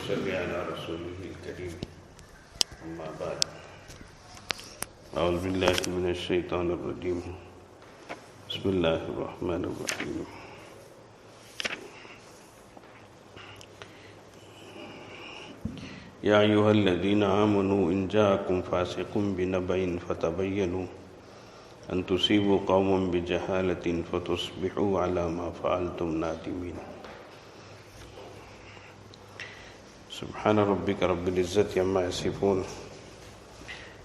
صلی علی رسولہ الکریم اما بعد اعوذ باللہ من الشیطان الرجیم بسم اللہ الرحمن الرحیم یا ایہا الذین آمنوا ان جاءکم فاسق بنبأ فتبینوا ان تصیبوا قوما بجہالۃ فتصبحوا علی ما فعلتم نادمین سبحان ربک رب العزت عما یصفون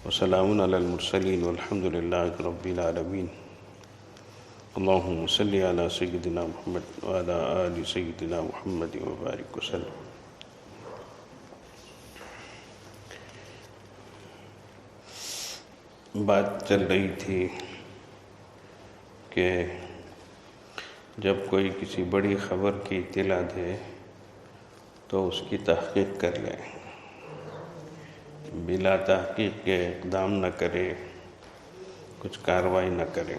وسلام علی المرسلین والحمد للہ رب العالمین اللہم صلی علی سیدنا محمد وعلی آل سیدنا محمد وبارک وسلم۔ بات چل رہی تھی کہ جب کوئی کسی بڑی خبر کی اطلاع دے تو اس کی تحقیق کر لے، بلا تحقیق کے اقدام نہ کرے، کچھ کارروائی نہ کرے،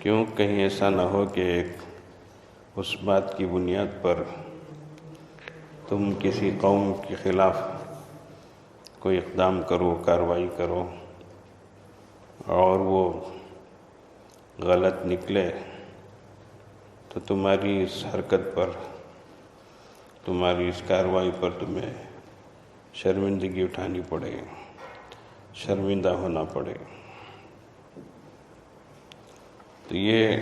کیوں کہیں ایسا نہ ہو کہ اس بات کی بنیاد پر تم کسی قوم کے خلاف کوئی اقدام کرو، کارروائی کرو اور وہ غلط نکلے تو تمہاری اس حرکت پر، تمہاری اس کارروائی پر تمہیں شرمندگی اٹھانی پڑے، شرمندہ ہونا پڑے۔ تو یہ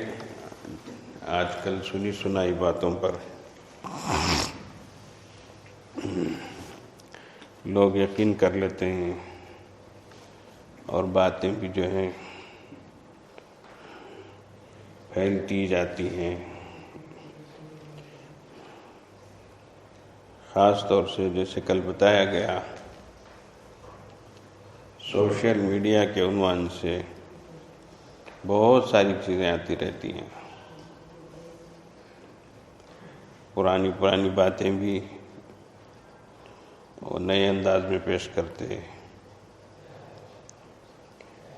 آج کل سنی سنائی باتوں پر لوگ یقین کر لیتے ہیں اور باتیں بھی جو ہیں پھیلتی جاتی ہیں۔ خاص طور سے جیسے کل بتایا گیا، سوشل میڈیا کے عنوان سے بہت ساری چیزیں آتی رہتی ہیں، پرانی باتیں بھی وہ نئے انداز میں پیش کرتے ہیں،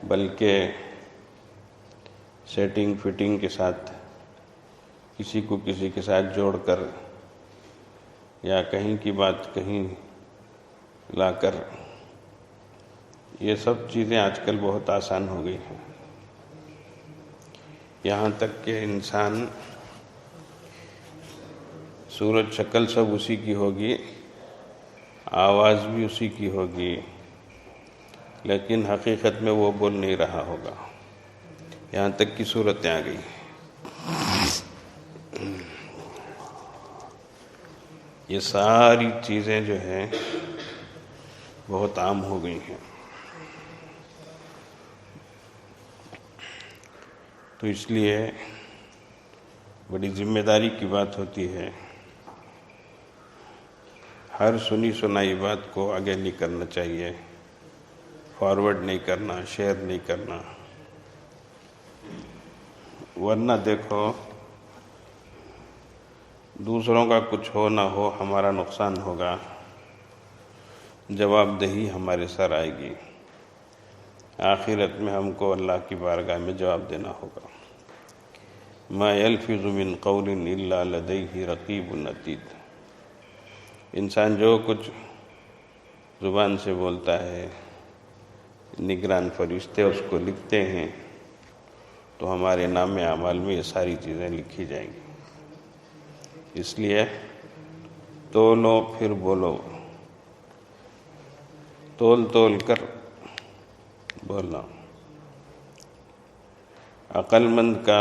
بلکہ سیٹنگ فٹنگ کے ساتھ کسی کو کسی کے ساتھ جوڑ کر یا کہیں کی بات کہیں لا کر، یہ سب چیزیں آج کل بہت آسان ہو گئی ہیں، یہاں تک کہ انسان صورت شکل سب اسی کی ہوگی، آواز بھی اسی کی ہوگی، لیکن حقیقت میں وہ بول نہیں رہا ہوگا، یہاں تک کی صورتیں آ گئی۔ یہ ساری چیزیں جو ہیں بہت عام ہو گئی ہیں، تو اس لیے بڑی ذمہ داری کی بات ہوتی ہے، ہر سنی سنائی بات کو آگے نہیں کرنا چاہیے، فارورڈ نہیں کرنا، شیئر نہیں کرنا، ورنہ دیکھو دوسروں کا کچھ ہو نہ ہو ہمارا نقصان ہوگا، جواب دہی ہمارے سر آئے گی، آخرت میں ہم کو اللہ کی بارگاہ میں جواب دینا ہوگا۔ ما یلفظ من قول الا لدیہ رقیب عتید، انسان جو کچھ زبان سے بولتا ہے نگران فرشتے اس کو لکھتے ہیں، تو ہمارے نام اعمال میں یہ ساری چیزیں لکھی جائیں گی۔ اس لیے تولو پھر بولو، تول کر بولنا۔ عقل مند کا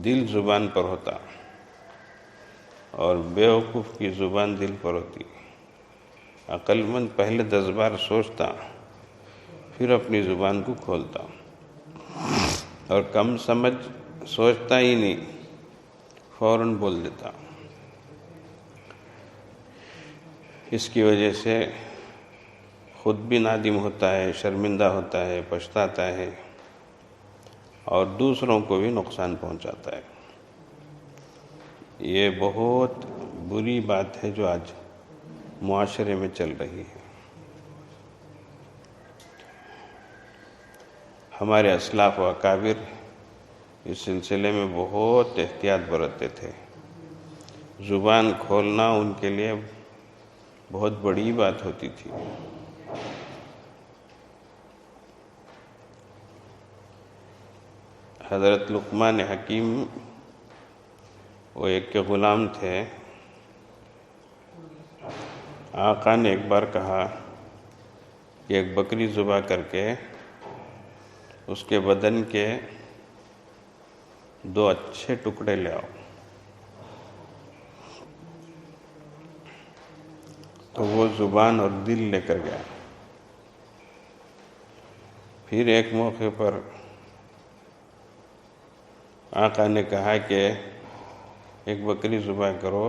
دل زبان پر ہوتا اور بیوقوف کی زبان دل پر ہوتی۔ عقل مند پہلے 10 بار سوچتا پھر اپنی زبان کو کھولتا، اور کم سمجھ سوچتا ہی نہیں، فوراً بول دیتا۔ اس کی وجہ سے خود بھی نادم ہوتا ہے، شرمندہ ہوتا ہے، پچھتاتا ہے، اور دوسروں کو بھی نقصان پہنچاتا ہے۔ یہ بہت بری بات ہے جو آج معاشرے میں چل رہی ہے۔ ہمارے اسلاف و اکابر اس سلسلے میں بہت احتیاط برتتے تھے، زبان کھولنا ان کے لیے بہت بڑی بات ہوتی تھی۔ حضرت لقمان حکیم وہ ایک کے غلام تھے۔ آقا نے ایک بار کہا کہ ایک بکری ذبح کر کے اس کے بدن کے 2 اچھے ٹکڑے لے آؤ۔ تو وہ زبان اور دل لے کر گیا۔ پھر ایک موقع پر آقا نے کہا کہ ایک بکری ذبح کرو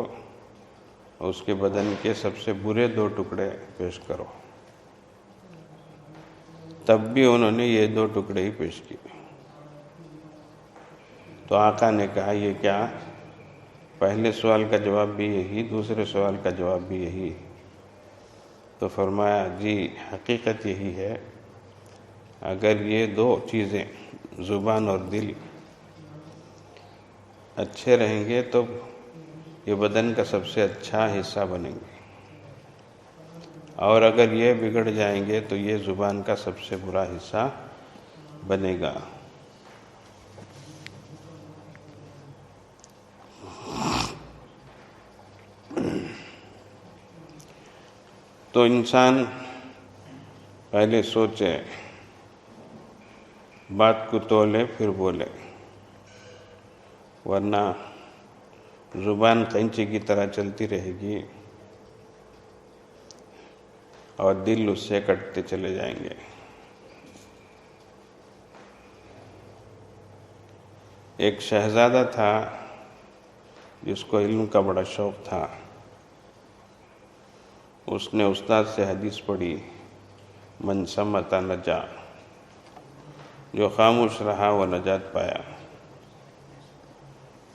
اور اس کے بدن کے سب سے برے 2 ٹکڑے پیش کرو۔ تب بھی انہوں نے یہ 2 ٹکڑے ہی پیش کیے۔ تو آقا نے کہا یہ کیا؟ پہلے سوال کا جواب بھی یہی، دوسرے سوال کا جواب بھی یہی۔ تو فرمایا جی حقیقت یہی ہے، اگر یہ 2 چیزیں زبان اور دل اچھے رہیں گے تو یہ بدن کا سب سے اچھا حصہ بنیں گے، اور اگر یہ بگڑ جائیں گے تو یہ زبان کا سب سے برا حصہ بنے گا۔ تو انسان پہلے سوچے، بات کو تولے پھر بولے، ورنہ زبان قینچی کی طرح چلتی رہے گی اور دل اس سے کٹتے چلے جائیں گے۔ ایک شہزادہ تھا جس کو علم کا بڑا شوق تھا۔ اس نے استاد سے حدیث پڑھی، من صمت نجا، جو خاموش رہا وہ نجات پایا۔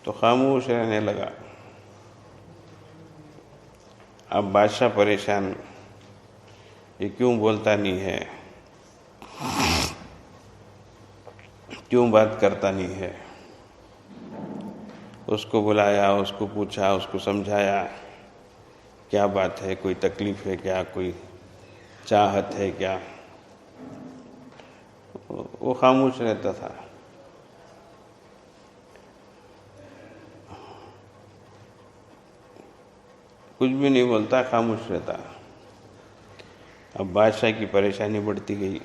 تو خاموش رہنے لگا۔ اب بادشاہ پریشان، یہ کیوں بولتا نہیں ہے، کیوں بات کرتا نہیں ہے؟ اس کو بلایا، اس کو پوچھا، اس کو سمجھایا کیا بات ہے، کوئی تکلیف ہے کیا، کوئی چاہت ہے کیا؟ وہ خاموش رہتا تھا۔ کچھ بھی نہیں بولتا، خاموش رہتا۔ اب بادشاہ کی پریشانی بڑھتی گئی۔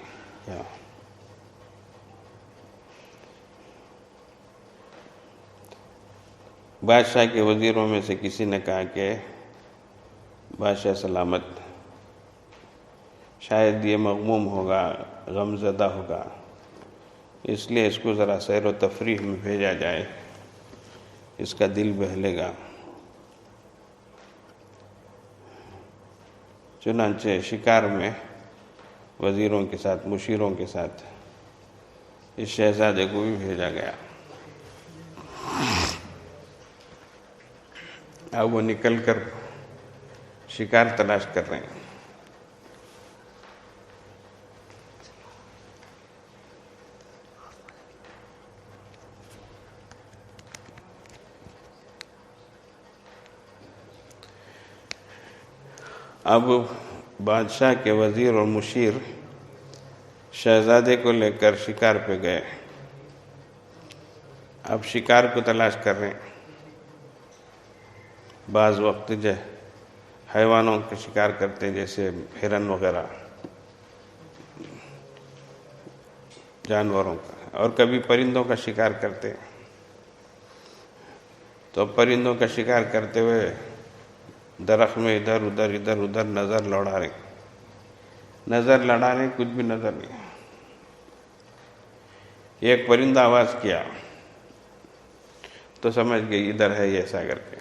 کیا بادشاہ کے وزیروں میں سے کسی نے کہا کہ بادشاہ سلامت، شاید یہ مغموم ہوگا، غم زدہ ہوگا، اس لیے اس کو ذرا سیر و تفریح میں بھیجا جائے، اس کا دل بہلے گا۔ چنانچہ شکار میں وزیروں کے ساتھ، مشیروں کے ساتھ اس شہزادے کو بھی بھیجا گیا۔ اب وہ نکل کر شکار تلاش کر رہے ہیں۔ اب بادشاہ کے وزیر اور مشیر شہزادے کو لے کر شکار پہ گئے۔ اب شکار کو تلاش کر رہے ہیں۔ بعض وقت حیوانوں کا شکار کرتے ہیں، جیسے ہرن وغیرہ، جانوروں کا، اور کبھی پرندوں کا شکار کرتے ہیں۔ تو پرندوں کا شکار کرتے ہوئے درخت میں ادھر ادھر نظر لڑا رہے، کچھ بھی نظر نہیں۔ ایک پرندہ آواز کیا تو سمجھ گئی ادھر ہے، ایسا کر کے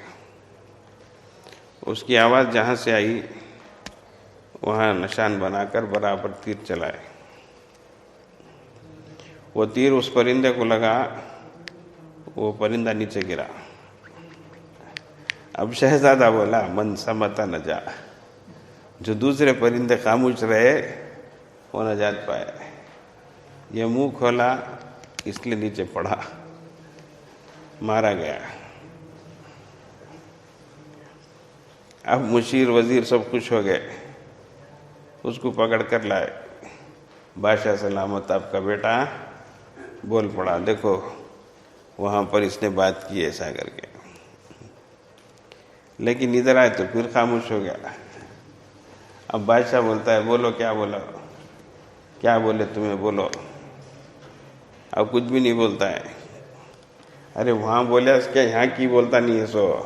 اس کی آواز جہاں سے آئی وہاں نشان بنا کر برابر تیر چلائے۔ وہ تیر اس پرندے کو لگا، وہ پرندہ نیچے گرا۔ اب شہزادہ بولا من صمت نجا، جو دوسرے پرندے خاموش رہے وہ نجات پائے، یہ منہ کھولا اس لیے نیچے پڑا، مارا گیا۔ اب مشیر وزیر سب خوش ہو گئے، اس کو پکڑ کر لائے، بادشاہ سلامت آپ کا بیٹا بول پڑا، دیکھو وہاں پر اس نے بات کی ایسا کر کے، لیکن ادھر آئے تو پھر خاموش ہو گیا۔ اب بادشاہ بولتا ہے بولو کیا بولا، کیا بولے تمہیں بولو، اب کچھ بھی نہیں بولتا ہے۔ ارے وہاں بولے اس کے یہاں کی بولتا نہیں ہے سو،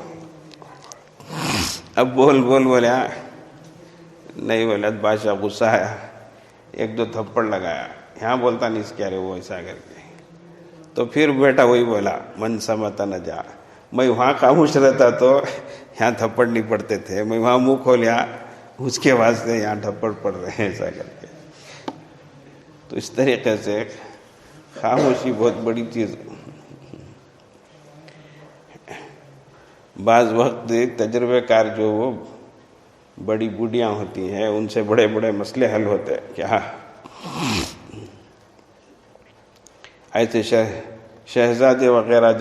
اب بول بولے نہیں بولا، بادشاہ غصہ آیا، ایک دو تھپڑ لگایا، یہاں بولتا نہیں اس کے، ارے وہ ایسا کر کے۔ تو پھر بیٹا وہی بولا من سمت نہ جا، میں وہاں خاموش رہتا تو یہاں تھپڑ نہیں پڑتے تھے، میں وہاں منہ کھولیا اس کے واسطے یہاں تھپڑ پڑ رہے ہیں ایسا کر کے۔ تو اس طریقے سے خاموشی بہت بڑی چیز ہے۔ بعض وقت تجربے کار جو وہ بڑی بوڑھیاں ہوتی ہیں ان سے بڑے بڑے مسئلے حل ہوتے ہیں کیا؟ ایسے شہزادے وغیرہ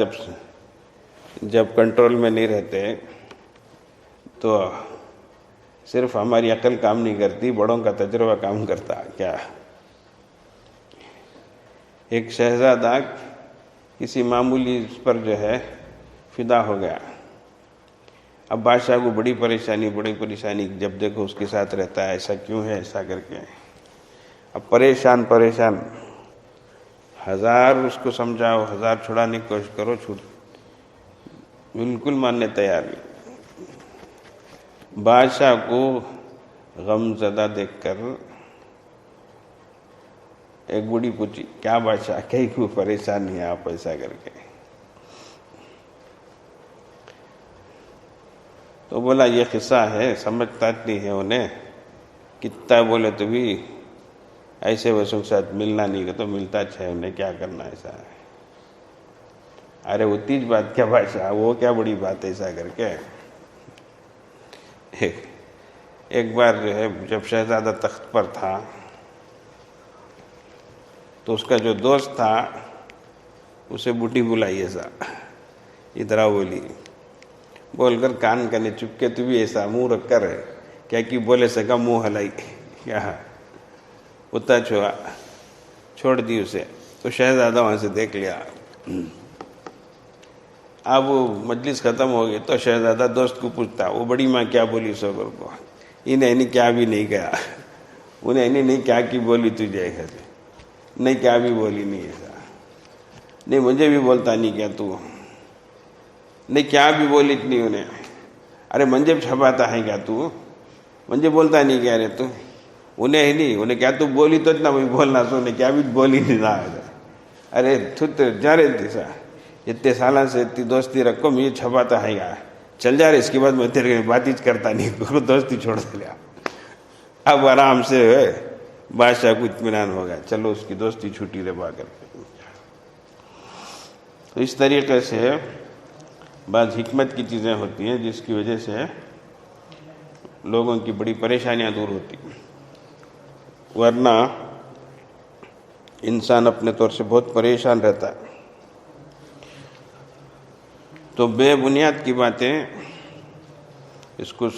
جب کنٹرول میں نہیں رہتے تو صرف ہماری عقل کام نہیں کرتی، بڑوں کا تجربہ کام کرتا کیا؟ ایک شہزادہ کسی معمولی اس پر جو ہے فدا ہو گیا، اب بادشاہ کو بڑی پریشانی، جب دیکھو اس کے ساتھ رہتا ہے، ایسا کیوں ہے ایسا کر کے، اب پریشان ہزار اس کو سمجھاؤ، ہزار چھڑانے کی کوشش کرو، بالکل ماننے تیار نہیں۔ بادشاہ کو غم زدہ دیکھ کر ایک بوڑھی پوچھی کیا بادشاہ کہیں کوئی پریشان نہیں ہے آپ ایسا کر کے؟ تو بولا یہ قصہ ہے، سمجھتا نہیں ہے انہیں، کتنا بولے تو بھی ایسے ویسوں کے ساتھ ملنا نہیں تو ملتا ہے، انہیں کیا کرنا ایسا ہے۔ ارے وہ تیج بات کیا بادشاہ، وہ کیا بڑی بات ایسا کر کے۔ ایک بار جو ہے جب شہزادہ تخت پر تھا تو اس کا جو دوست تھا اسے بوٹی بلائی ایسا، ادھر بولی بول کر کان کنے چپ کے، تو بھی ایسا منہ رکھ کر کیا کی بولے سکا، منہ ہلائی کیا اتنا چھوڑ دی اسے۔ تو شہزادہ وہاں سے دیکھ لیا، اب وہ مجلس ختم ہو گئی تو شہزادہ دوست کو پوچھتا وہ بڑی ماں کیا بولی سوگر کو، انہیں کیا بھی نہیں کہا، انہیں نہیں کیا کی بولی تجھے، نہیں کیا بھی بولی نہیں ایسا، نہیں مجھے بھی بولتا نہیں کیا تو، نہیں کیا بھی بولی نہیں انہیں، ارے منجے چھپاتا ہے کیا تو، منجے بولتا نہیں کیا رے تو، انہیں نہیں، انہیں کیا تو بولی تو اتنا میں بولنا سو، انہیں کیا بھی بولی نہیں رہا ہے، ارے جا رہے تھے سا اتنے سالوں سے اتنی دوستی رکھو، مجھے چھپاتا ہے گا، چل جا رہے، اس کے بعد میں تیرے بات ہی کرتا نہیں، دوستی چھوڑ دے لیا۔ اب آرام سے بادشاہ کو اطمینان ہو گیا، چلو اس کی دوستی چھوٹی رہا کر کے۔ تو اس طریقے سے بعض حکمت کی چیزیں ہوتی ہیں جس کی وجہ سے لوگوں کی بڑی پریشانیاں دور ہوتی ہیں، ورنہ انسان اپنے طور سے بہت پریشان رہتا ہے۔ تو بے بنیاد کی باتیں اس کو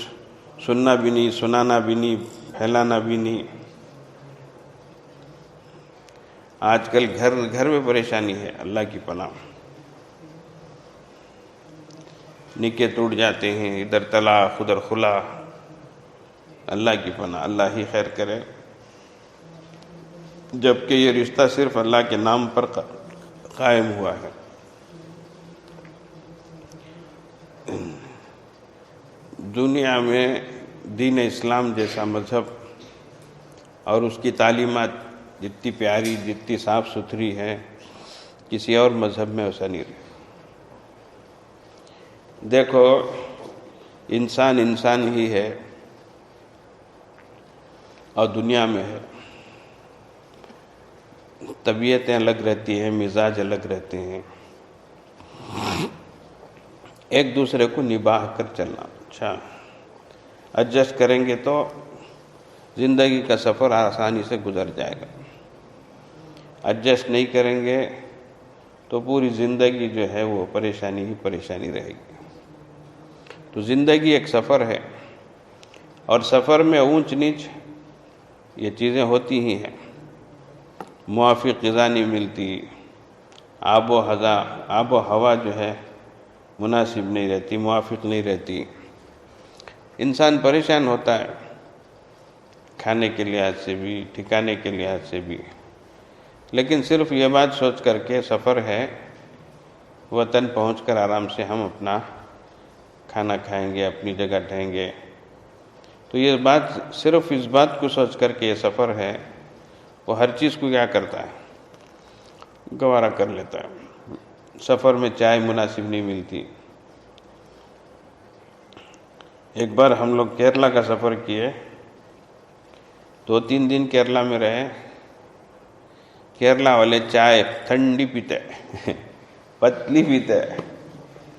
سننا بھی نہیں، سنانا بھی نہیں، پھیلانا بھی نہیں۔ آج کل گھر میں پریشانی ہے، اللہ کی پناہ، نکاح ٹوٹ جاتے ہیں، ادھر طلاق ادھر خلا، اللہ کی پناہ، اللہ ہی خیر کرے، جبکہ یہ رشتہ صرف اللہ کے نام پر قائم ہوا ہے۔ دنیا میں دین اسلام جیسا مذہب اور اس کی تعلیمات جتنی پیاری، جتنی صاف ستھری ہے، کسی اور مذہب میں ایسا نہیں رہا۔ دیکھو انسان ہی ہے اور دنیا میں ہے، طبیعتیں الگ رہتی ہیں، مزاج الگ رہتے ہیں، ایک دوسرے کو نبھا کر چلنا، اچھا ایڈجسٹ کریں گے تو زندگی کا سفر آسانی سے گزر جائے گا، ایڈجسٹ نہیں کریں گے تو پوری زندگی جو ہے وہ پریشانی ہی پریشانی رہے گی۔ تو زندگی ایک سفر ہے، اور سفر میں اونچ نیچ یہ چیزیں ہوتی ہی ہیں، موافق غذا نہیں ملتی، آب و ہوا جو ہے مناسب نہیں رہتی، موافق نہیں رہتی، انسان پریشان ہوتا ہے کھانے کے لحاظ سے بھی، ٹھکانے کے لحاظ سے بھی۔ لیکن صرف یہ بات سوچ کر کے سفر ہے، وطن پہنچ کر آرام سے ہم اپنا کھانا کھائیں گے، اپنی جگہ ٹھہریں گے، تو یہ بات صرف اس بات کو سوچ کر کے یہ سفر ہے، وہ ہر چیز کو کیا کرتا ہے، گوارا کر لیتا ہے۔ سفر میں چائے مناسب نہیں ملتی۔ ایک بار ہم لوگ کیرلا کا سفر کیے، 2-3 دن کیرلا میں رہے۔ کیرلا والے چائے ٹھنڈی پیتے، پتلی پیتے،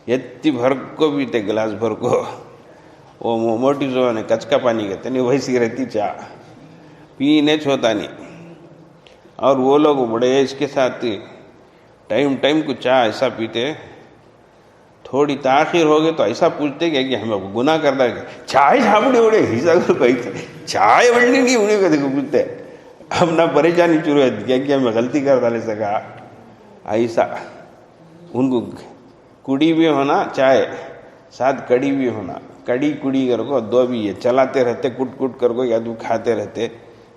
اتنی بھر کو پیتے، گلاس بھر کو، وہ موٹی زبان ہے، کچکا پانی کہتے نہیں، ویسی رہتی چائے، پینے چھوتا نہیں۔ اور وہ لوگ بڑے اس کے ساتھ ٹائم کو چائے ایسا پیتے، تھوڑی تاخیر ہو گئی تو ایسا پوچھتے کہ ہمیں گناہ کرتا ہے، چائے چھاپڑے اڑے ایسا چائے بڑھنے کی انہیں کہتے پوچھتے، اب نہ پریشانی شروع ہے کہ ہمیں غلطی کر ڈالے سکا ایسا۔ ان کو کڑی بھی ہونا چائے، ساتھ کڑی بھی ہونا، کڑی کر کو 2 بھی یہ چلاتے رہتے، کٹ کر کو یا تو کھاتے رہتے،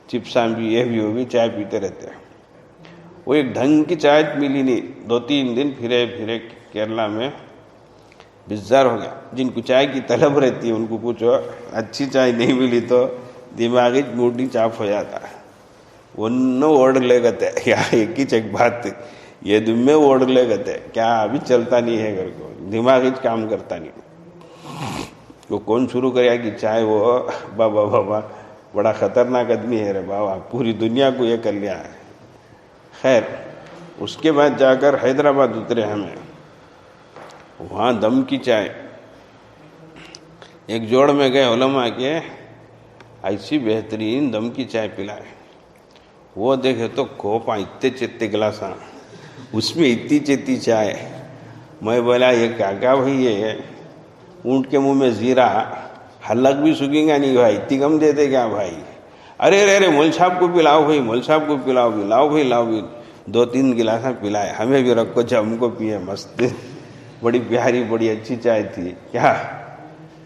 چپساں بھی یہ بھی وہ بھی چائے پیتے رہتے۔ وہ ایک ڈھنگ کی چائے ملی نہیں، 2-3 دن پھرے کیرلا میں بیزار ہو گیا۔ جن کو چائے کی طلب رہتی ہے ان کو پوچھو، اچھی چائے نہیں ملی تو دماغی موٹی چاپ ہو جاتا ہے، ون اوڑ لے گتے یا ایک ہی ایک بات یہ دن میں اوڑ لے گتے، کیا ابھی چلتا نہیں ہے گھر کو، دماغی کام کرتا نہیں۔ وہ کون شروع کرے کہ چائے، وہ بابا بڑا خطرناک آدمی ہے رے بابا، پوری دنیا کو یہ کر لیا ہے۔ خیر اس کے بعد جا کر حیدرآباد اترے ہمیں، وہاں دم کی چائے، ایک جوڑ میں گئے علماء کے، ایسی بہترین دم کی چائے پلائے، وہ دیکھے تو کوپاں اتنے چتے گلاساں، اس میں اتنی چتی چائے۔ میں بولا یہ کیا بھائی، یہ اونٹ کے منہ میں زیرہ، حلق بھی سکیں گا نہیں بھائی، اتنی کم دیتے کیا بھائی؟ ارے مول صاحب کو پلاؤ بھائی، مول صاحب کو پلاؤ بھی، لاؤ بھائی 2-3 گلاساں پلائے، ہمیں بھی رکھو جب ہم کو پیے، مست بڑی پیاری بڑی اچھی چائے تھی کیا۔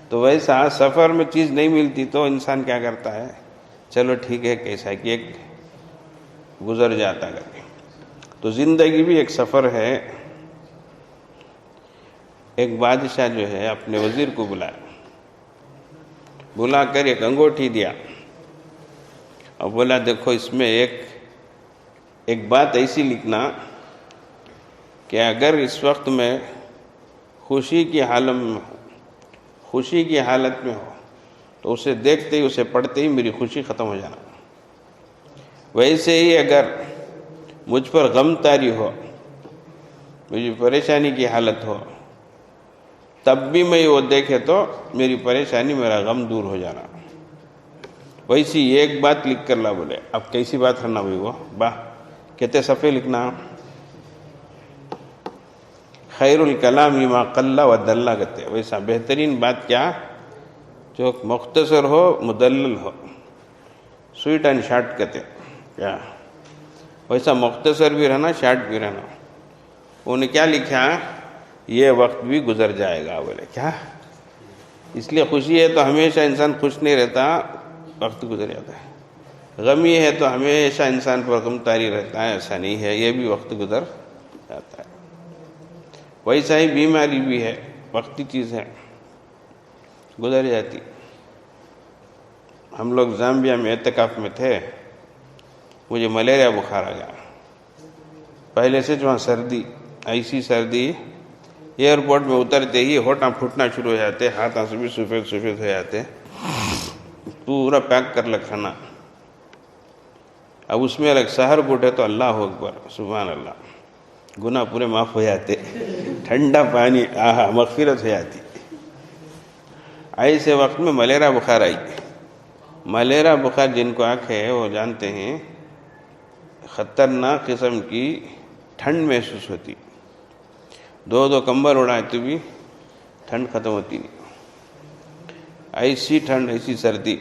تو ویسا سفر میں چیز نہیں ملتی تو انسان کیا کرتا ہے، چلو ٹھیک ہے کیسا کہ ایک گزر جاتا کر کے۔ تو زندگی بھی ایک سفر ہے۔ ایک بادشاہ جو ہے اپنے وزیر کو بلا کر ایک انگوٹھی دیا اور بولا دیکھو اس میں ایک بات ایسی لکھنا کہ اگر اس وقت میں خوشی کی حالت میں ہو تو اسے دیکھتے ہی، اسے پڑھتے ہی میری خوشی ختم ہو جانا، ویسے ہی اگر مجھ پر غم طاری ہو، مجھے پریشانی کی حالت ہو، تب بھی میں وہ دیکھے تو میری پریشانی، میرا غم دور ہو جانا۔ ویسی ایک بات لکھ کر لا بولے۔ اب کیسی بات کرنا ہوئی وہ کہتے صفحے لکھنا، خیر الکلام ما قل و دل کہتے، ویسا بہترین بات کیا جو مختصر ہو، مدلل ہو، سویٹ اینڈ شارٹ کہتے کیا، ویسا مختصر بھی رہنا، شارٹ بھی رہنا۔ انہوں نے کیا لکھا، یہ وقت بھی گزر جائے گا بولے کیا، اس لیے خوشی ہے تو ہمیشہ انسان خوش نہیں رہتا، وقت گزر جاتا ہے۔ غم یہ ہے تو ہمیشہ انسان پر غم طاری رہتا ہے، ایسا نہیں ہے، یہ بھی وقت گزر جاتا ہے۔ ویسا ہی بیماری بھی ہے، وقتی چیز ہے، گزر جاتی۔ ہم لوگ زامبیا میں اعتکاف میں تھے، مجھے ملیریا بخار آ گیا، پہلے سے جو سردی، ایسی سردی، ایئرپورٹ میں اترتے ہی ہونٹاں پھوٹنا شروع ہو جاتے، ہاتھوں سے بھی سفید ہو جاتے، پورا پیک کر لے کھانا۔ اب اس میں الگ سحر بوٹے تو اللہ اکبر سبحان اللہ، گناہ پورے معاف ہو جاتے، ٹھنڈا پانی مغفرت ہو جاتی۔ ایسے وقت میں ملیریا بخار آئی۔ ملیریا بخار جن کو آنکھ ہے وہ جانتے ہیں، خطرناک قسم کی ٹھنڈ محسوس ہوتی، 2 کمبل اڑائے تو بھی ٹھنڈ ختم ہوتی نہیں۔ ایسی ٹھنڈ ایسی سردی.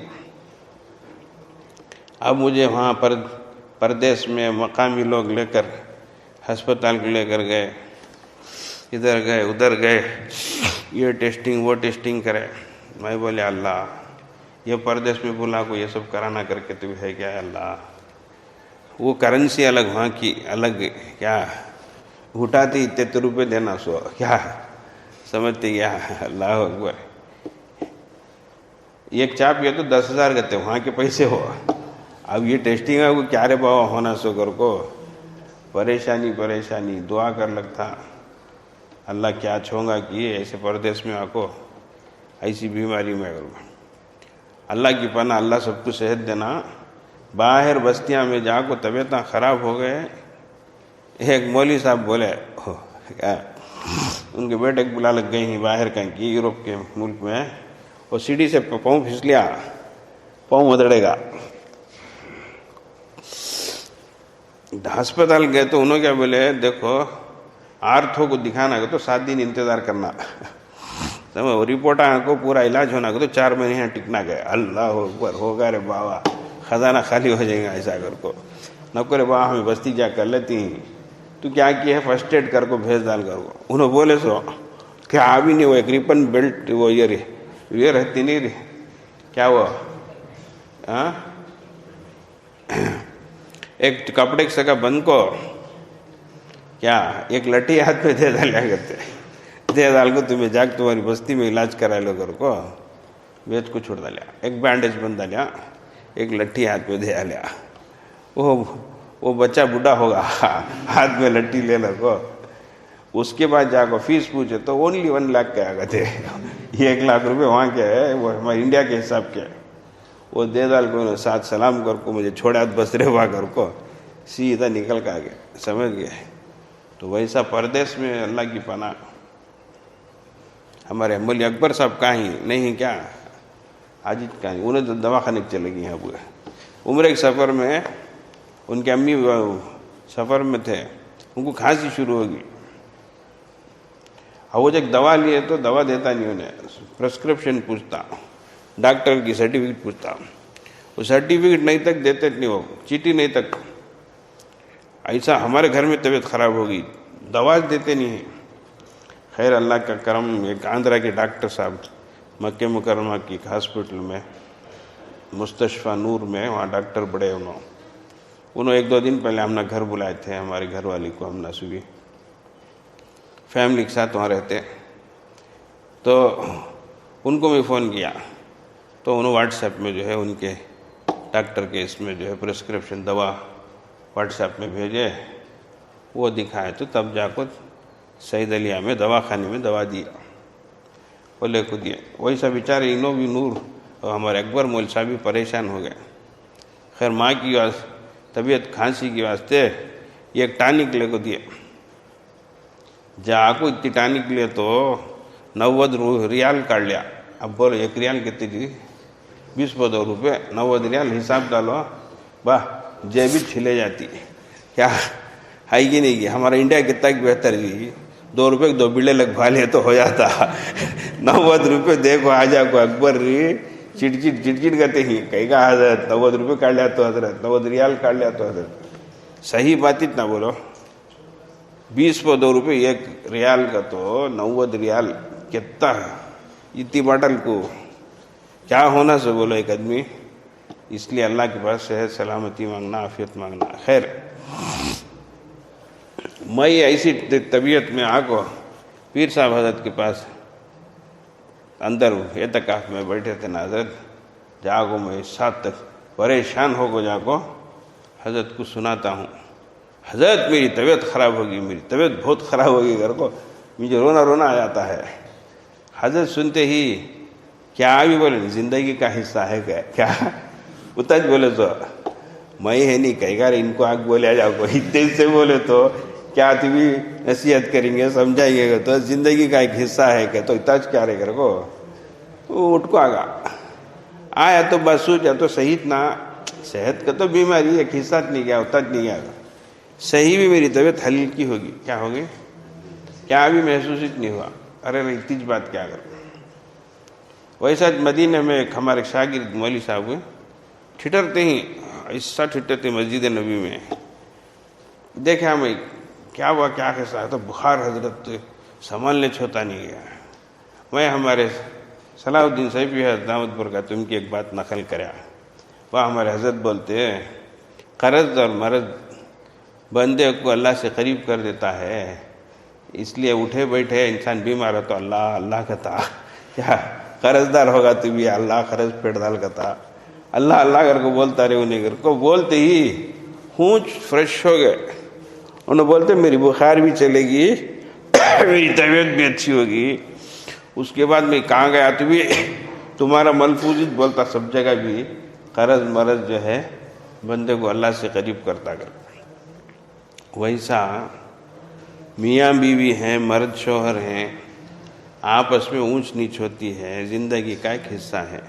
اب مجھے وہاں پر پردیس میں مقامی لوگ لے کر ہسپتال کو لے کر گئے، ادھر گئے ادھر گئے، یہ ٹیسٹنگ وہ ٹیسٹنگ کرے. میں بولے اللہ یہ پردیس میں بلا کو یہ سب کرانا کر کے تو ہے کیا اللہ. وہ کرنسی الگ وہاں کی الگ، کیا اٹھاتے 33 روپے دینا سو، کیا سمجھتے کیا؟ اللہ اکبر. ایک چاپ یہ تو 10,000 گتے وہاں کے پیسے ہو. اب یہ ٹیسٹنگ ہے وہ کیا رے بابا ہونا سو کر کو پریشانی پریشانی. دعا کر لگتا اللہ کیا چھوڑا کہ ایسے پردیس میں آکو ایسی بیماری میں. اللہ کی پناہ، اللہ سب کو صحت دینا. باہر بستیاں میں جا کو طبیعتیں خراب ہو گئے. ایک مولوی صاحب بولے ان کے بیٹے کو بلا لگ گئی ہیں باہر کہیں کی یورپ کے ملک میں، وہ سیڑھی سے پاؤں پھس لیا، پاؤں مدڑے گا. ہسپتال گئے تو انہوں کیا بولے دیکھو آرتھو کو دکھانا ہے تو 7 دن انتظار کرنا، رپورٹ کو پورا علاج ہونا تو 4 مہینے ٹکنا گئے. اللہ اکبر. ہوگا رے بابا خزانہ خالی ہو جائے گا ایسا کر کو. نکو رے بابا ہمیں بستی جا کر لیتی ہیں تو کیا کیا ہے فرسٹ ایڈ کر کو بھیج ڈال کر کو. انہوں بولے سو کیا ابھی نہیں وہ ایک ریپن بیلٹ وہ یہ رہتی نہیں رہی کیا وہ ایک کپڑے سے کا بند کو کیا ایک لٹھی ہاتھ میں دے ڈالیا کرتے، دے ڈال کو تمہیں جا کے تمہاری بستی میں علاج کرا لو کر کو بیچ کو چھوڑ ڈالیا. ایک بینڈیج بند ڈالیا، ایک لٹھی ہاتھ میں دے ڈالیا. وہ بچہ بوڑھا ہوگا ہاتھ میں لٹھی لے لو کو. اس کے بعد جا کو فیس پوچھے تو اونلی 1 لاکھ کے آگے تھے. یہ 1 لاکھ روپے وہاں کے ہے، وہ ہمارے انڈیا کے حساب کے. وہ دے ڈال کو ساتھ سلام کر کو مجھے چھوڑا بس رے ہوا کر کو سیدھا نکل کے آگے. سمجھ گئے؟ تو ویسا پردیس میں اللہ کی پناہ. ہمارے مولی اکبر صاحب کہیں نہیں کیا حاجی کہیں انہیں تو دواخانے چلے گئی ہیں. عمرے کے سفر میں ان کے امی سفر میں تھے، ان کو کھانسی شروع ہوگی. اور وہ جب دوا لیے تو دوا دیتا نہیں انہیں، پرسکرپشن پوچھتا، ڈاکٹر کی سرٹیفکیٹ پوچھتا. وہ سرٹیفکیٹ نہیں تک دیتے نہیں، وہ چیٹی نہیں تک. ایسا ہمارے گھر میں طبیعت خراب ہوگی دوا دیتے نہیں ہیں. خیر اللہ کا کرم، ایک آندھرا کے ڈاکٹر صاحب مکہ مکرمہ کی ایک ہاسپٹل میں مستشفیٰ نور میں، وہاں ڈاکٹر بڑے انہوں 1-2 دن پہلے ہم نے گھر بلائے تھے ہماری گھر والی کو. ہم نسوی فیملی کے ساتھ وہاں رہتے، تو ان کو میں فون کیا تو انہوں واٹس ایپ میں جو ہے ان کے ڈاکٹر کے اس میں جو ہے پرسکرپشن دوا واٹس ایپ میں بھیجے. وہ دکھائے تو تب جا کر سعید علیہ میں دواخانے میں دوا دیا، وہ لے کو دیا. ویسا بیچارے انہوں بھی نور اور ہمارے اکبر مول صاحب بھی پریشان ہو گئے. خیر ماں کی طبیعت کھانسی کی واسطے یہ ایک ٹانک لے کو دیا. جا کو اتنی ٹانک لیے تو 90 ریال کاٹ لیا. اب بولو 1 ریال کتنی تھی؟ 20 روپے. 90 ریال حساب ڈالو، واہ جیبی چھلے جاتی. کیا ہے کہ نہیں کہ ہمارا انڈیا کتنا بہتر جی، 2 روپے 2 بڑے لگ بھا لے تو ہو جاتا. 90 روپے دیکھو آ جا کو اکبر ری چٹ کرتے ہی کہیں گا حضرت 90 روپے کاٹ لیا تو حضرت 90 ریال کاٹ لیا تو حضرت. صحیح بات اتنا بولو، 20 روپے 1 ریال کا تو 90 ریال کتنا ہے. اتنی باٹل کو کیا ہونا سے بولو ایک آدمی. اس لیے اللہ کے پاس صحت سلامتی مانگنا، عافیت مانگنا. خیر میں ایسی طبیعت میں آ کو پیر صاحب حضرت کے پاس اندر اعتکاف میں بیٹھے تھے نا حضرت. جا کو میں 7 تک پریشان ہو کو جا کو حضرت کو سناتا ہوں، حضرت میری طبیعت خراب ہوگی، میری طبیعت بہت خراب ہوگی. گھر کو مجھے رونا آ جاتا ہے. حضرت سنتے ہی کیا بھی بولے زندگی کا حصہ ہے کیا اتج بولے تو میں ہے نہیں کہے گا ان کو آگ بولے آ جاؤ کو اتنے سے بولے تو کیا تمہیں نصیحت کریں گے سمجھائیں گے تو زندگی کا ایک حصہ ہے کہ تو اتج کیا رہے گھر کو اٹھ کو آگا آیا تو بس سوچا تو صحیح نہ صحت کا تو بیماری ایک حصہ نہیں گیا اتج نہیں گیا. صحیح بھی میری طبیعت ہلکی ہوگی. کیا ہوگی؟ کیا بھی محسوس نہیں ہوا. ارے اتنی بات کیا کرو. ویسا مدینہ میں ایک ہمارے شاگرد مولوی صاحب ہوئے، ٹھٹرتے ہی ایسا ٹھٹرتے مسجد نبی میں، دیکھا ہمیں کیا ہوا کیا قصہ ہے، تو بخار حضرت سنبھالنے چھوتا نہیں گیا. میں ہمارے صلاح الدین صاحبی حضرت دعوت برکات ان کی ایک بات نقل کرا. وہ ہمارے حضرت بولتے ہیں قرض اور مرض بندے کو اللہ سے قریب کر دیتا ہے، اس لیے اٹھے بیٹھے انسان بیمار ہو تو اللہ اللہ کہتا، کیا قرض دار ہوگا تو بھی اللہ قرض پیٹ دال کہتا، اللہ اللہ کر کو بولتا رہے. انہیں کر کو بولتے ہی ہونچ فریش ہو گئے. انہوں بولتے میری بخار بھی چلے گی، میری طبیعت بھی اچھی ہوگی. اس کے بعد میں کہاں گیا تو بھی تمہارا ملفوظ بولتا سب جگہ بھی قرض مرض جو ہے بندے کو اللہ سے قریب کرتا کر. ویسا میاں بیوی ہیں، مرد شوہر ہیں، آپس میں اونچ نیچ ہوتی ہے، زندگی کا ایک حصہ ہے.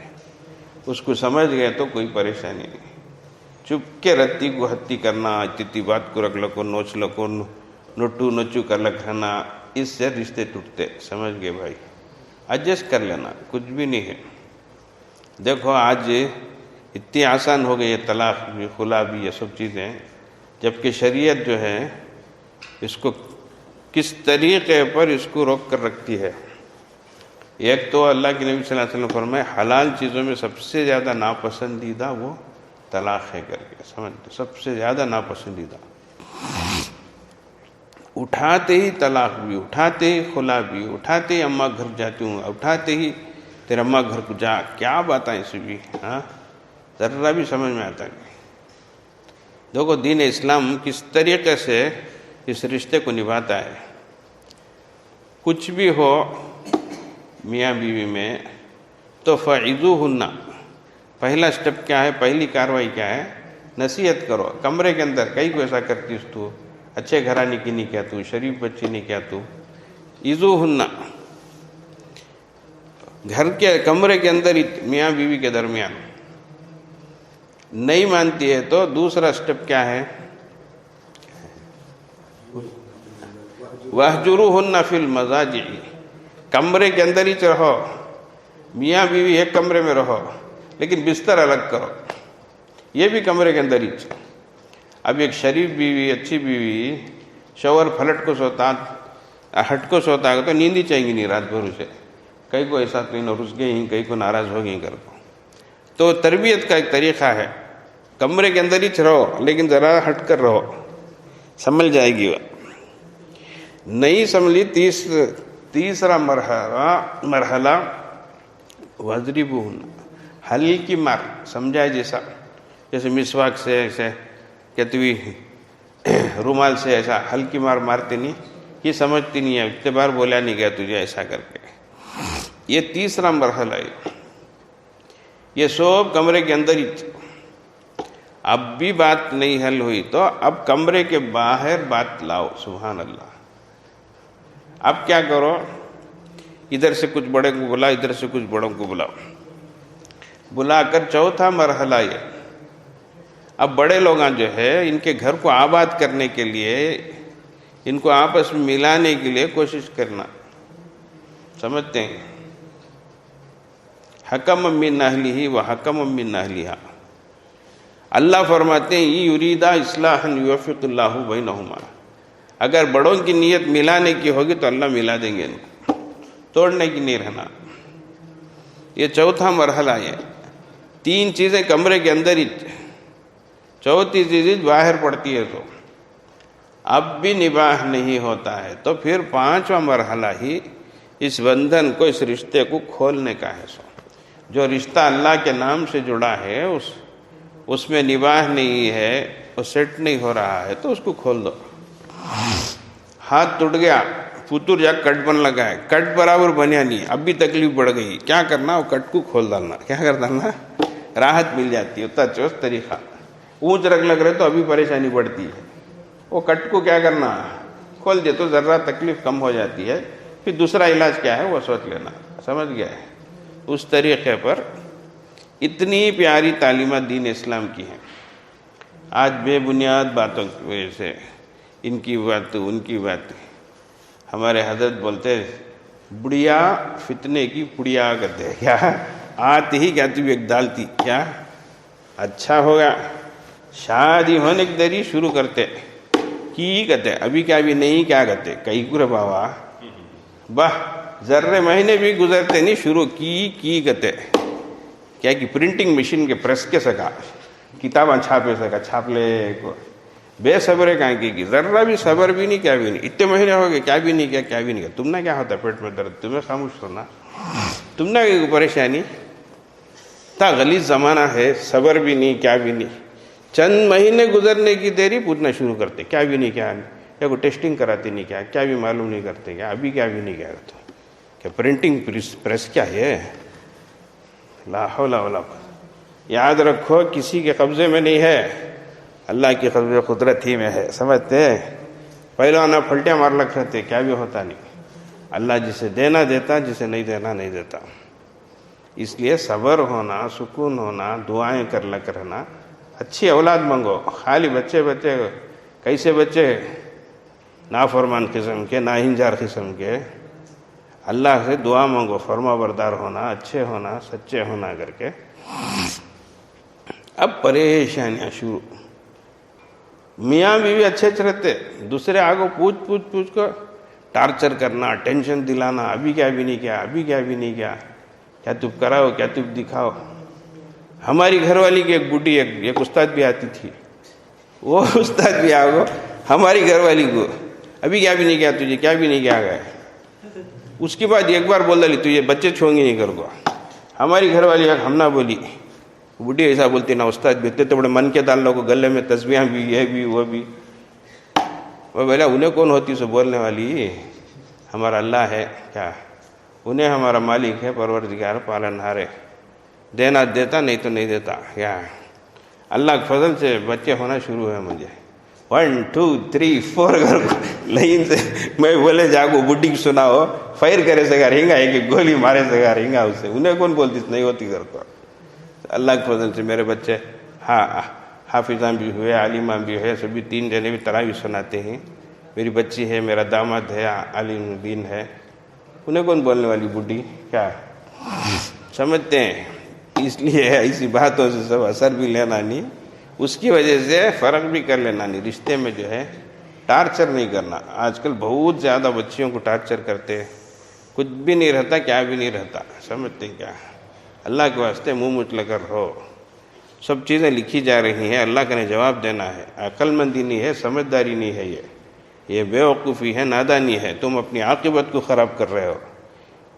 اس کو سمجھ گئے تو کوئی پریشانی نہیں. چپ کے رتی کو ہتی کرنا، اتنی بات کو رکھ لکو، نوچ لکو، نٹو نچو کر لکھنا، اس سے رشتے ٹوٹتے. سمجھ گئے بھائی، ایڈجسٹ کر لینا، کچھ بھی نہیں ہے. دیکھو آج اتنی آسان ہو گئی ہے طلاق بھی، خلا بھی، یہ سب چیزیں، جبکہ شریعت جو ہے اس کو کس طریقے پر اس کو روک کر رکھتی ہے. ایک تو اللہ کے نبی صلی اللہ علیہ وسلم فرمائے حلال چیزوں میں سب سے زیادہ ناپسندیدہ وہ طلاق ہے کر کے. سمجھتے سب سے زیادہ ناپسندیدہ، اٹھاتے ہی طلاق بھی، اٹھاتے ہی خلا بھی، اٹھاتے ہی اماں گھر جاتی ہوں، اٹھاتے ہی تیرے اماں گھر کو جا. کیا بات ہے اس بھی، ہاں ذرا بھی سمجھ میں آتا نہیں. دیکھو دین اسلام کس طریقے سے اس رشتے کو نبھاتا ہے. کچھ بھی ہو میاں بیوی میں تو فعظوہن، پہلا سٹیپ کیا ہے، پہلی کاروائی کیا ہے، نصیحت کرو. کمرے کے اندر کئی کو ایسا کرتی اس تو اچھے گھرانے کی نہیں کیا تو، شریف بچی نہیں کیا تو، عظوہن. گھر کے کمرے کے اندر میاں بیوی کے درمیان نہیں مانتی ہے تو دوسرا سٹیپ کیا ہے، وَاهْجُرُوهُنَّ فِي الْمَضَاجِعِ، کمرے کے اندر ہی رہو، میاں بیوی ایک کمرے میں رہو لیکن بستر الگ کرو. یہ بھی کمرے کے اندر ہی. اب ایک شریف بیوی، اچھی بیوی، شوہر پھلٹ کو سوتا، ہٹ کو سوتا ہے تو نیند ہی چاہیے نہیں رات بھر اسے. کئی کو ایسا کہیں رس گئی ہیں، کئی کو ناراض ہو گئی کر کو. تو تربیت کا ایک طریقہ ہے، کمرے کے اندر ہی رہو لیکن ذرا ہٹ کر رہو، سنبھل جائے گی وہ. نہیں سنبھلی تیسرا مرحلہ وَاضْرِبُوهُنَّ، ہلکی مار، سمجھائے جیسے مسواک سے، ایسے کہتی رومال سے ایسا ہلکی مار مارتے نہیں، یہ سمجھتی نہیں ہے، اتنے بار بولا نہیں گیا تجھے ایسا کر کے. یہ تیسرا مرحلہ ہے. یہ سب کمرے کے اندر ہی. اب بھی بات نہیں حل ہوئی تو اب کمرے کے باہر بات لاؤ. سبحان اللہ. اب کیا کرو، ادھر سے کچھ بڑے کو بلا، ادھر سے کچھ بڑوں کو بلاؤ، بلا کر چوتھا مرحلہ یہ، اب بڑے لوگ جو ہے ان کے گھر کو آباد کرنے کے لیے، ان کو آپس میں ملانے کے لیے کوشش کرنا. سمجھتے ہیں، حکم من اہلہ و حکم من اہلہا. اللہ فرماتے ہیں یریدا اصلاحا یوفق اللہ بینہما، اگر بڑوں کی نیت ملانے کی ہوگی تو اللہ ملا دیں گے، ان کو توڑنے کی نہیں رہنا. یہ چوتھا مرحلہ ہے. 3 چیزیں کمرے کے اندر ہی، چوتھی چیز باہر پڑتی ہے تو اب بھی نباہ نہیں ہوتا ہے. تو پھر 5واں مرحلہ ہی اس بندھن کو، اس رشتے کو کھولنے کا ہے. جو رشتہ اللہ کے نام سے جڑا ہے اس میں نباہ نہیں ہے، وہ سیٹ نہیں ہو رہا ہے تو اس کو کھول دو. ہاتھ ٹوٹ گیا، پتر جا کٹ بن لگا ہے، کٹ برابر بنیا نہیں، اب بھی تکلیف بڑھ گئی، کیا کرنا، وہ کٹ کو کھول ڈالنا. کیا کر ڈالنا، راحت مل جاتی ہے. اتنا چوست طریقہ. اونچ رکھ لگ رہے تو ابھی پریشانی بڑھتی ہے، وہ کٹ کو کیا کرنا، کھول دے تو ذرا تکلیف کم ہو جاتی ہے. پھر دوسرا علاج کیا ہے وہ سوچ لینا. سمجھ گیا ہے. اس طریقے پر اتنی پیاری تعلیمات دین اسلام کی ہیں. آج بے بنیاد باتوں کی وجہ سے ان کی بات ان کی بات. ہمارے حضرت بولتے بڑھیا فتنے کی پڑیا کرتے کیا آتی ہی کیا تو ایک ڈالتی کیا اچھا ہوگا شادی ہونے کی دری شروع کرتے کی کہتے ابھی کیا بھی نہیں کیا کہتے کئی گرے بابا باہ ذرے مہینے بھی گزرتے نہیں شروع کی کہتے کیا کہ پرنٹنگ مشین کے پریس کے سکا کتاباں چھاپے سکا چھاپ لے کو بے صبرے کہاں کی ذرہ بھی صبر بھی نہیں کیا بھی نہیں اتنے مہینے ہو گئے کیا بھی نہیں کیا بھی نہیں کیا تم نے کیا ہوتا پیٹ میں درد تمہیں خاموش ہونا تم نے کوئی پریشانی تا غلیظ زمانہ ہے صبر بھی نہیں کیا بھی نہیں چند مہینے گزرنے کی دیری پوچھنا شروع کرتے کیا بھی نہیں کیا کوئی ٹیسٹنگ کراتے نہیں کیا بھی معلوم نہیں کرتے کیا ابھی کیا بھی نہیں کیا کرتے کیا پرنٹنگ پریس کیا ہے لا حول ولا قوت یاد رکھو کسی کے قبضے میں نہیں ہے اللہ کی قبضے قدرت ہی میں ہے سمجھتے پہلے آنا پھلٹیاں مار لگ رہتے کیا بھی ہوتا نہیں اللہ جسے دینا دیتا جسے نہیں دینا نہیں دیتا اس لیے صبر ہونا سکون ہونا دعائیں کر رہنا اچھی اولاد منگو خالی بچے کیسے بچے نافرمان قسم کے ناہنجار قسم کے اللہ سے دعا مانگو فرما بردار ہونا اچھے ہونا سچے ہونا کر کے اب پریشانیاں شروع میاں بیوی اچھے رہتے دوسرے آگو پوچھ کر ٹارچر کرنا ٹینشن دلانا ابھی کیا بھی نہیں کیا کیا تم کراؤ کیا تم دکھاؤ ہماری گھر والی کی ایک بوٹی ایک استاد بھی آتی تھی وہ استاد بھی آگو ہماری گھر والی کو ابھی کیا بھی نہیں کیا تجھے کیا بھی نہیں کیا گیا اس کے بعد ایک بار بول ڈالی تجھے بچے چھوڑیں گے نہیں کر کو ہماری گھر والی ہم نہ بولی بوٹی ایسا بولتی نہ استاد بھی اتنے تو بڑے من کے ڈال لوگوں گلے میں تسبیحاں بھی یہ بھی وہ بھی وہ بولا انہیں کون ہوتی سو بولنے والی ہمارا اللہ ہے کیا انہیں ہمارا مالک ہے پروردگار پالنہار ہے دینا دیتا نہیں تو نہیں دیتا کیا اللہ کے فضل سے بچے ہونا شروع ہے مجھے 1 2 3 4 گھر لائن سے میں بولے جاگو بڈی کی سنا ہو فائر کرے سے گا رہینگا ایک گولی مارے سے گا رہینگا اسے انہیں کون بولتی نہیں ہوتی گھر کو اللہ کے فضل سے میرے بچے حافظاں بھی ہوئے عالماں بھی ہوئے سبھی 3 جنے بھی تراویح سناتے ہیں میری بچی ہے میرا داماد ہے عالم دین ہے انہیں کون بولنے والی بڈی کیا سمجھتے ہیں اس لیے ایسی باتوں سے سب اثر بھی لینا نہیں اس کی وجہ سے فرق بھی کر لینا نہیں رشتے میں جو ہے ٹارچر نہیں کرنا آج کل بہت زیادہ بچیوں کو ٹارچر کرتے کچھ بھی نہیں رہتا کیا بھی نہیں رہتا سمجھتے کیا اللہ کے واسطے منہ مچ کر رہو سب چیزیں لکھی جا رہی ہیں اللہ کا نے جواب دینا ہے عقل مندی نہیں ہے سمجھداری نہیں ہے یہ بیوقوفی ہے نادانی ہے تم اپنی عاقبت کو خراب کر رہے ہو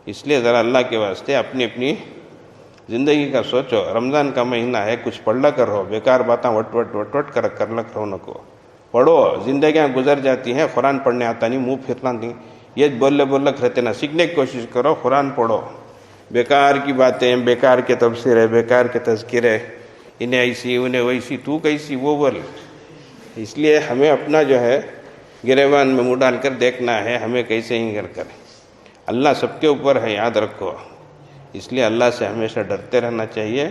اس لیے ذرا اللہ کے واسطے اپنی زندگی کا سوچو رمضان کا مہینہ ہے کچھ پڑھ لا کر رہو بیکار باتیں وٹ کر لگ رہو نہ کو پڑھو زندگیاں گزر جاتی ہیں قرآن پڑھنے آتا نہیں منہ پھرنا نہیں یہ بول رہتے نا سیکھنے کی کوشش کرو قرآن پڑھو بیکار کی باتیں بیکار کے تفسیر ہے بیکار کے تذکرے انہیں ایسی انہیں ویسی تو کیسی وہ بول اس لیے ہمیں اپنا جو ہے گریبان میں منہ ڈال کر دیکھنا ہے ہمیں کیسے ہی کر اللہ سب کے اوپر ہے یاد رکھو اس لیے اللہ سے ہمیشہ ڈرتے رہنا چاہیے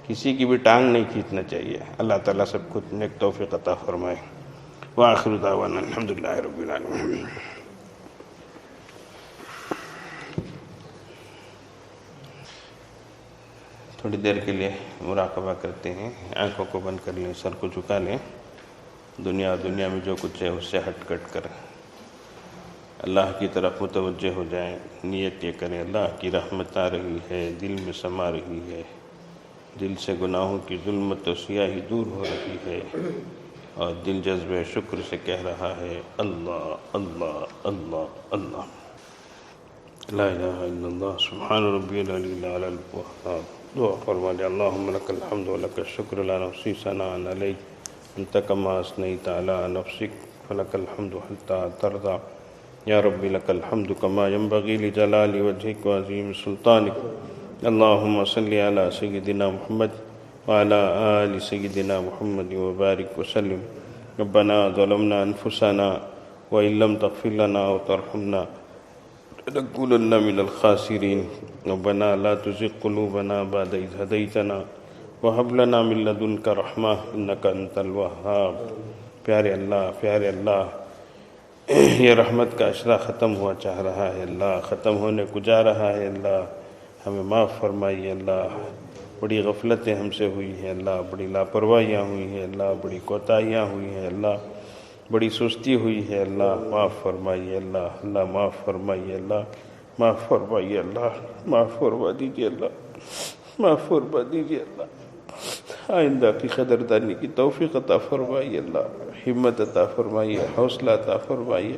کسی کی بھی ٹانگ نہیں کھینچنا چاہیے اللہ تعالیٰ سب کو نیک توفیق عطا فرمائے وآخر دعوانا الحمدللہ رب العالمین تھوڑی دیر کے لیے مراقبہ کرتے ہیں آنکھوں کو بند کر لیں سر کو جھکا لیں دنیا میں جو کچھ ہے اس سے ہٹ کٹ کر اللہ کی طرف متوجہ ہو جائیں نیت یہ کریں اللہ کی رحمت آ رہی ہے دل میں سما رہی ہے دل سے گناہوں کی ظلمت و سیاہی دور ہو رہی ہے اور دل جذبہ شکر سے کہہ رہا ہے اللہ اللہ اللہ اللہ لا الہ الا اللہ سبحان ربی العلی الاعلی الوہاب دعا فرما لے اللہم لک الحمد و لک الشکر لا نحصی ثناء علیک انت کما اثنیت علی نفسک فلک الحمد حتی ترضى یا رب لک الحمد کما ينبغی لجلال وجهک وعظیم سلطانک اللہم صلی علی سیدنا محمد وعلى آل سیدنا محمد وبارک وسلم ربنا ظلمنا انفسنا وإن لم تغفر لنا وترحمنا لنكونن من الخاسرين ربنا لا تزغ قلوبنا بعد إذ هديتنا وهب لنا من لدنك رحمة إنك أنت الوهاب پیارے اللہ یہ رحمت کا اشرا ختم ہوا چاہ رہا ہے اللہ، ختم ہونے کو جا رہا ہے اللہ، ہمیں معاف فرمائیے اللہ۔ بڑی غفلتیں ہم سے ہوئی ہیں اللہ، بڑی لاپرواہیاں ہوئی ہیں اللہ، بڑی کوتاہیاں ہوئی ہیں اللہ، بڑی سستی ہوئی ہے اللہ، معاف فرمائیے اللہ، اللہ معاف فرمائیے اللہ، معاف فرمائیے اللہ، معاف فرما دیجیے اللہ، معاف فرما دیجیے اللہ۔ آئندہ کی قدردانی کی توفیق عطا فرمائیے اللہ، ہمت عطا فرمائیے، حوصلہ عطا فرمائیے،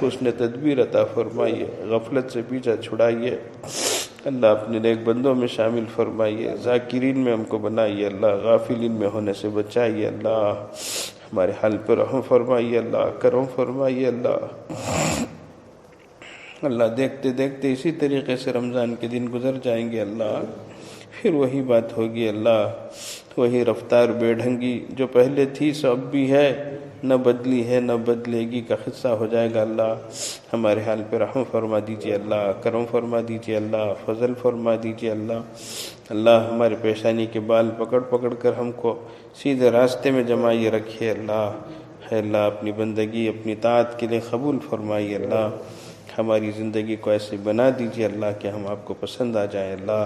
حسن تدبیر عطا فرمائیے، غفلت سے پیچھا چھڑائیے اللہ، اپنے نیک بندوں میں شامل فرمائیے، ذاکرین میں ہم کو بنائیے اللہ، غافلین میں ہونے سے بچائیے اللہ، ہمارے حال پر رحم فرمائیے اللہ، کرم فرمائیے اللہ۔ اللہ دیکھتے دیکھتے اسی طریقے سے رمضان کے دن گزر جائیں گے اللہ، پھر وہی بات ہوگی اللہ، وہی رفتار بے ڈھنگی جو پہلے تھی سو اب بھی ہے، نہ بدلی ہے نہ بدلے گی کا قصہ ہو جائے گا اللہ۔ ہمارے حال پہ رحم فرما دیجیے اللہ، کرم فرما دیجیے اللہ، فضل فرما دیجیے اللہ۔ اللہ ہمارے پیشانی کے بال پکڑ پکڑ کر ہم کو سیدھے راستے میں جمائیے رکھیے اللہ۔ اے اللہ اپنی بندگی اپنی طاعت کے لیے قبول فرمائیے اللہ، ہماری زندگی کو ایسے بنا دیجیے اللہ کہ ہم آپ کو پسند آ جائیں اللہ،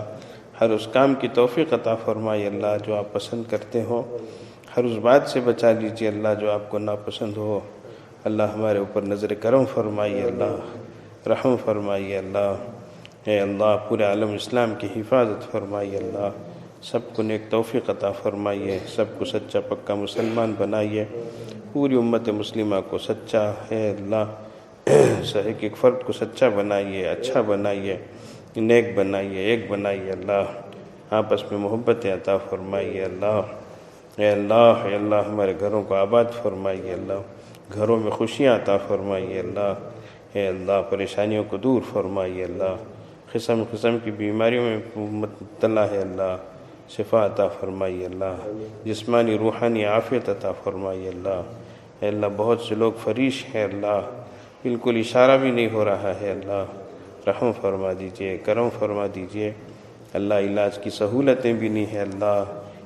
ہر اس کام کی توفیق عطا فرمائیے اللہ جو آپ پسند کرتے ہو، ہر اس بات سے بچا لیجیے اللہ جو آپ کو ناپسند ہو اللہ، ہمارے اوپر نظر کرم فرمائیے اللہ، رحم فرمائیے اللہ۔ اے اللہ پورے عالم اسلام کی حفاظت فرمائیے اللہ، سب کو نیک توفیق عطا فرمائیے، سب کو سچا پکا مسلمان بنائیے، پوری امت مسلمہ کو سچا ہے اللہ، ایک فرد کو سچا بنائیے، اچھا بنائیے، نیک بنائیے، ایک بنائیے اللہ، آپس میں محبتیں عطا فرمائیے اللہ۔ اے اللہ ہمارے گھروں کو آباد فرمائیے اللہ، گھروں میں خوشیاں عطا فرمائیے اللہ۔ اے اللہ پریشانیوں کو دور فرمائیے اللہ، قسم قسم کی بیماریوں میں مبتلا ہے اللہ، شفا عطا فرمائیے اللہ، جسمانی روحانی عافیت عطا فرمائیے اللہ۔ اے اللہ بہت سے لوگ فریش ہیں اللہ، بالکل اشارہ بھی نہیں ہو رہا ہے اللہ، رحم فرما دیجئے، کرم فرما دیجئے اللہ، علاج کی سہولتیں بھی نہیں ہیں اللہ،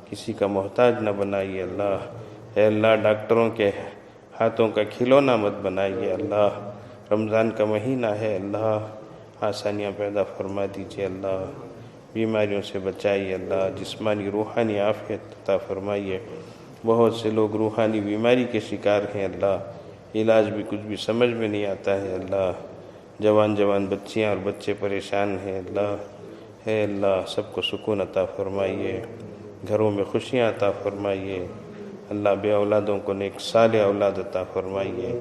کسی کا محتاج نہ بنائیے اللہ۔ اے اللہ ڈاکٹروں کے ہاتھوں کا کھلونا مت بنائیے اللہ، رمضان کا مہینہ ہے اللہ، آسانیاں پیدا فرما دیجئے اللہ، بیماریوں سے بچائیے اللہ، جسمانی روحانی عافیت عطا فرمائیے۔ بہت سے لوگ روحانی بیماری کے شکار ہیں اللہ، علاج بھی کچھ بھی سمجھ میں نہیں آتا ہے اللہ، جوان جوان بچیاں اور بچے پریشان ہیں اللہ۔ اے اللہ سب کو سکون عطا فرمائیے، گھروں میں خوشیاں عطا فرمائیے اللہ، بے اولادوں کو نیک صالح اولاد عطا فرمائیے۔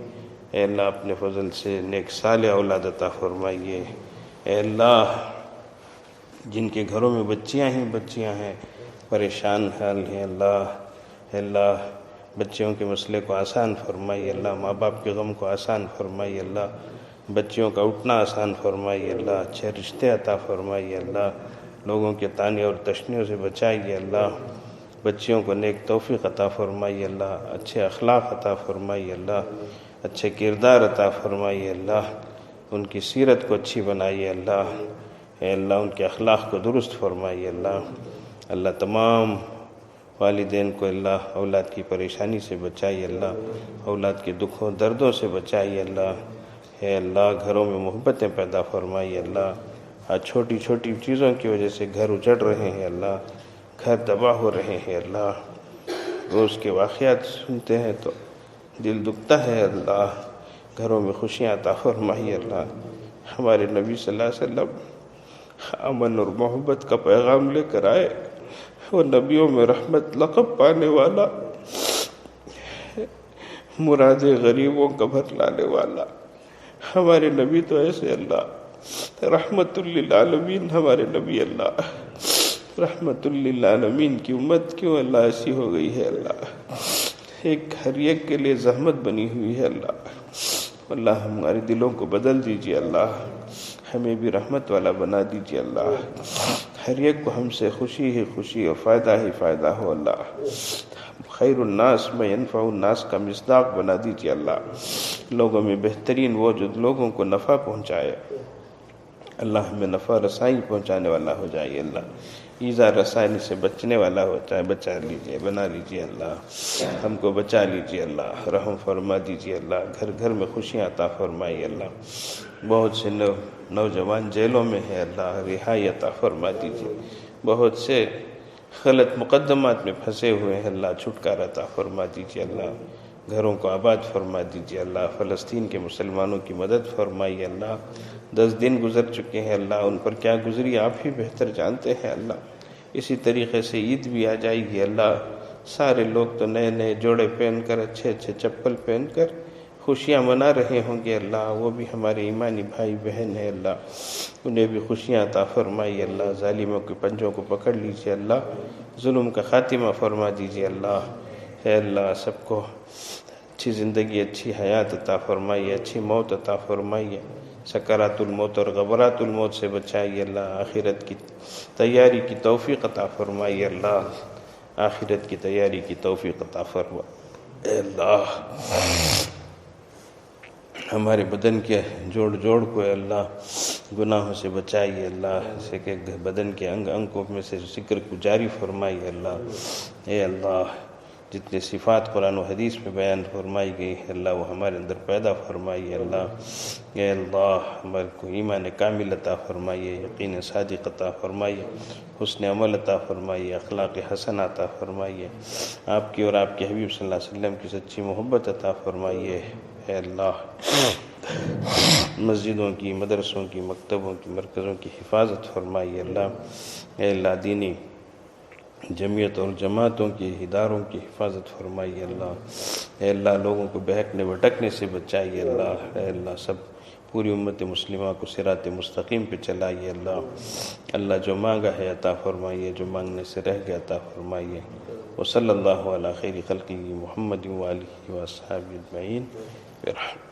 اے اللہ اپنے فضل سے نیک صالح اولاد عطا فرمائیے۔ اے اللہ جن کے گھروں میں بچیاں ہی بچیاں ہیں، پریشان حال ہیں اللہ، اے اللہ بچیوں کے مسئلے کو آسان فرمائیے اللہ، ماں باپ کے غم کو آسان فرمائیے اللہ، بچیوں کا اٹھنا آسان فرمائیے اللہ، اچھے رشتے عطا فرمائیے اللہ، لوگوں کے طعنے اور تشنیوں سے بچائیے اللہ، بچیوں کو نیک توفیق عطا فرمائیے اللہ، اچھے اخلاق عطا فرمائیے اللہ، اچھے کردار عطا فرمائیے اللہ، ان کی سیرت کو اچھی بنائیے اللہ۔ اے اللہ ان کے اخلاق کو درست فرمائیے اللہ۔ اللہ تمام والدین کو اللہ اولاد کی پریشانی سے بچائیے اللہ، اولاد کے دکھوں دردوں سے بچائیے اللہ۔ اے اللہ گھروں میں محبتیں پیدا فرمائیے اللہ، آج چھوٹی چھوٹی چیزوں کی وجہ سے گھر اجڑ رہے ہیں اللہ، گھر تباہ ہو رہے ہیں اللہ، روز کے واقعات سنتے ہیں تو دل دکھتا ہے اللہ، گھروں میں خوشیاں عطا فرمائیے اللہ۔ ہمارے نبی صلی اللہ علیہ وسلم امن اور محبت کا پیغام لے کر آئے، وہ نبیوں میں رحمت لقب پانے والا، مراد غریبوں کا بھرلانے والا ہمارے نبی تو ایسے اللہ، رحمت للعالمین ہمارے نبی اللہ، رحمت للعالمین کی امت کیوں اللہ ایسی ہو گئی ہے اللہ، ایک ہر ایک کے لیے زحمت بنی ہوئی ہے اللہ۔ اللہ ہمارے دلوں کو بدل دیجیے اللہ، ہمیں بھی رحمت والا بنا دیجیے اللہ، ہر ایک کو ہم سے خوشی ہی خوشی اور فائدہ ہی فائدہ ہو اللہ، خیر الناس میں ینفع الناس کا مصداق بنا دیجیے اللہ، لوگوں میں بہترین وہ جو لوگوں کو نفع پہنچائے اللہ، ہمیں نفع رسائی پہنچانے والا ہو جائے اللہ۔ ایذا رسانی سے بچنے والا ہوتا ہے، بچا لیجئے، بنا لیجئے اللہ، ہم کو بچا لیجئے اللہ، رحم فرما دیجئے اللہ، گھر گھر میں خوشیاں عطا فرمائیے اللہ، بہت سے نوجوان جیلوں میں ہیں اللہ، رہائی عطا فرما دیجئے، بہت سے غلط مقدمات میں پھنسے ہوئے ہیں اللہ، چھٹکارا عطا فرما دیجئے اللہ، گھروں کو آباد فرما دیجئے اللہ، فلسطین کے مسلمانوں کی مدد فرمائیے اللہ، 10 دن گزر چکے ہیں اللہ، ان پر کیا گزری آپ ہی بہتر جانتے ہیں اللہ، اسی طریقے سے عید بھی آ جائے گی اللہ، سارے لوگ تو نئے نئے جوڑے پہن کر، اچھے اچھے چپل پہن کر خوشیاں منا رہے ہوں گے اللہ، وہ بھی ہمارے ایمانی بھائی بہن ہیں اللہ، انہیں بھی خوشیاں عطا فرمائیے اللہ، ظالموں کے پنجوں کو پکڑ لیجیے اللہ، ظلم کا خاتمہ فرما دیجیے اللہ، اے اللہ سب کو اچھی زندگی، اچھی حیات عطا فرمائیے، اچھی موت عطا فرمائیے، سکرات الموت اور غبرات الموت سے بچائیے اللہ، آخرت کی تیاری کی توفیق عطا فرمائیے اللہ، آخرت کی تیاری کی توفیق عطا فرما اے اللہ، ہمارے بدن کے جوڑ جوڑ کو اے اللہ گناہوں سے بچائیے اللہ، سے کہ بدن کے انگ انگوں میں سے ذکر کو جاری فرمائیے اللہ، اے اللہ جتنے صفات قرآن و حدیث میں بیان فرمائی گئی ہے اللہ، وہ ہمارے اندر پیدا فرمائیے اللہ، اے اللہ ہمارے کو ایمان کامل عطا فرمائیے، یقین صادق عطا فرمائیے، حسن عمل عطا فرمائیے، اخلاق حسن عطا فرمائیے، آپ کی اور آپ کے حبیب صلی اللہ علیہ وسلم کی سچی محبت عطا فرمائیے، اے اللہ مسجدوں کی، مدرسوں کی، مکتبوں کی، مرکزوں کی حفاظت فرمائیے اللہ، اے اللہ دینی جمعیت اور جماعتوں کی، اداروں کی حفاظت فرمائیے اللہ، اے اللہ لوگوں کو بہکنے بھٹکنے سے بچائیے اللہ، اے اللہ سب پوری امت مسلمہ کو صراط مستقیم پہ چلائیے اللہ، اللہ جو مانگا ہے عطا فرمائیے، جو مانگنے سے رہ گیا عطا فرمائیے، وصلی اللہ علی خیر خلقہ محمد وآلہ واصحابہ اجمعین برحمتہ۔